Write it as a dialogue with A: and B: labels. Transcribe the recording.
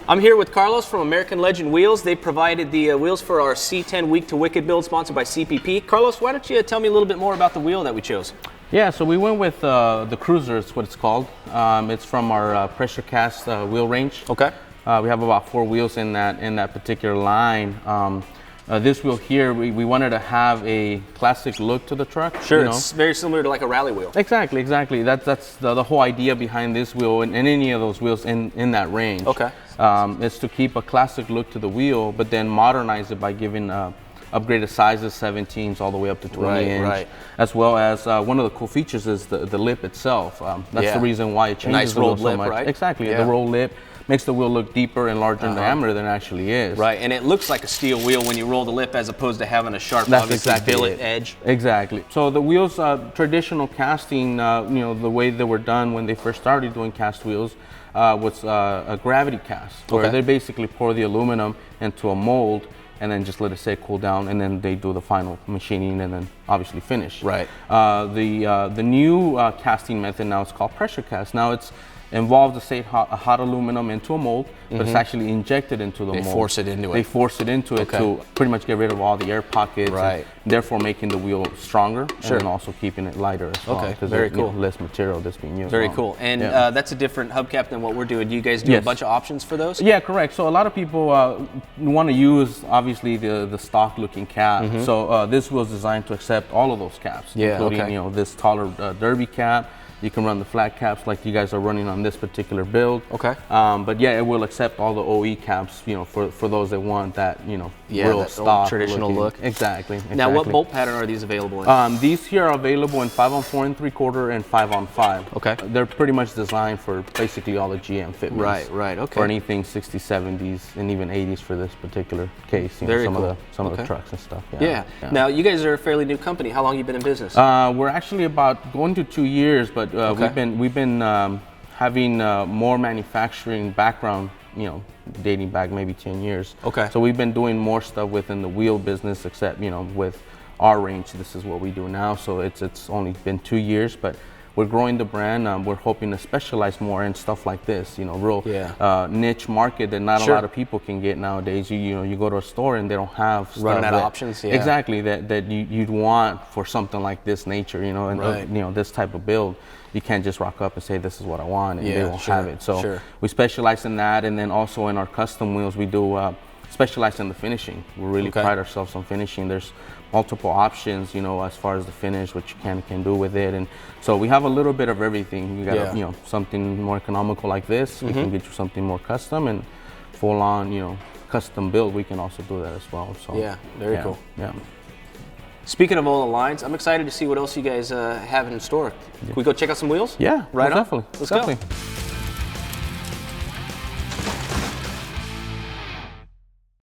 A: I'm here with Carlos from American Legend Wheels. They provided the wheels for our C10 Week to Wicked build sponsored by CPP. Carlos, why don't you tell me a little bit more about the wheel that we chose?
B: Yeah, so we went with the Cruiser, is what it's called. It's from our pressure cast wheel range.
A: Okay.
B: We have about 4 wheels in that particular line. This wheel here, we wanted to have a classic look to the truck.
A: Sure, it's very similar to like a rally wheel.
B: Exactly. That's the whole idea behind this wheel and any of those wheels in that range.
A: Okay.
B: Is to keep a classic look to the wheel, but then modernize it by giving upgraded sizes, 17s all the way up to 20 inch.
A: Right.
B: As well as one of the cool features is the lip itself. That's the reason why it changes
A: nice
B: the wheel
A: rolled
B: so
A: lip,
B: much.
A: right?
B: Exactly.
A: Yeah.
B: The roll lip makes the wheel look deeper and larger in diameter than it actually is.
A: Right, and it looks like a steel wheel when you roll the lip as opposed to having a sharp,
B: That's
A: obviously,
B: exactly
A: billet
B: it.
A: edge.
B: Exactly. So the wheels, traditional casting, the way they were done when they first started doing cast wheels was a gravity cast, where they basically pour the aluminum into a mold and then just let it sit, cool down, and then they do the final machining and then obviously finish.
A: Right.
B: The new casting method now is called pressure cast. Now it's involves the hot aluminum into a mold, but it's actually injected into the mold.
A: They force it into it.
B: They force it into it to pretty much get rid of all the air pockets, and therefore making the wheel stronger, and then also keeping it lighter as well.
A: Okay,
B: because
A: very
B: there's
A: cool.
B: Less material that's being used.
A: Very cool. And that's a different hubcap than what we're doing. Do you guys do a bunch of options for those?
B: Yeah, correct. So a lot of people want to use, obviously, the stock looking cap. So this was designed to accept all of those caps, including this taller derby cap. You can run the flat caps like you guys are running on this particular build.
A: Okay.
B: But yeah, it will accept all the OE caps, for those that want that, real
A: that
B: stock
A: old traditional look.
B: Exactly.
A: Now, what bolt pattern are these available in?
B: These here are available in 5 on 4 and 3/4 and 5 on 5.
A: Okay.
B: They're pretty much designed for basically all the GM fitments.
A: Right. Okay.
B: For anything 60s, 70s, and even 80s for this particular case.
A: Very
B: some
A: cool.
B: of the trucks and stuff.
A: Yeah. Now, you guys are a fairly new company. How long have you been in business?
B: We're actually about going to 2 years, but we've been having more manufacturing background, dating back maybe 10 years.
A: Okay.
B: So we've been doing more stuff within the wheel business, except with our range, this is what we do now. So it's only been 2 years, but we're growing the brand. We're hoping to specialize more in stuff like this, real niche market that not a lot of people can get nowadays. You go to a store and they don't have stuff
A: running out of options. Yeah.
B: Exactly, that you'd want for something like this nature, and this type of build. You can't just rock up and say this is what I want, and they won't have it. So we specialize in that, and then also in our custom wheels, we do specialize in the finishing. We really pride ourselves on finishing. There's multiple options, as far as the finish, what you can do with it, and so we have a little bit of everything. You got something more economical like this. We can get you something more custom and full on, custom build. We can also do that as well. So
A: very cool.
B: Yeah.
A: Speaking of all the lines, I'm excited to see what else you guys have in store. Can we go check out some wheels?
B: Yeah,
A: right on.
B: Definitely.
A: Let's
B: go.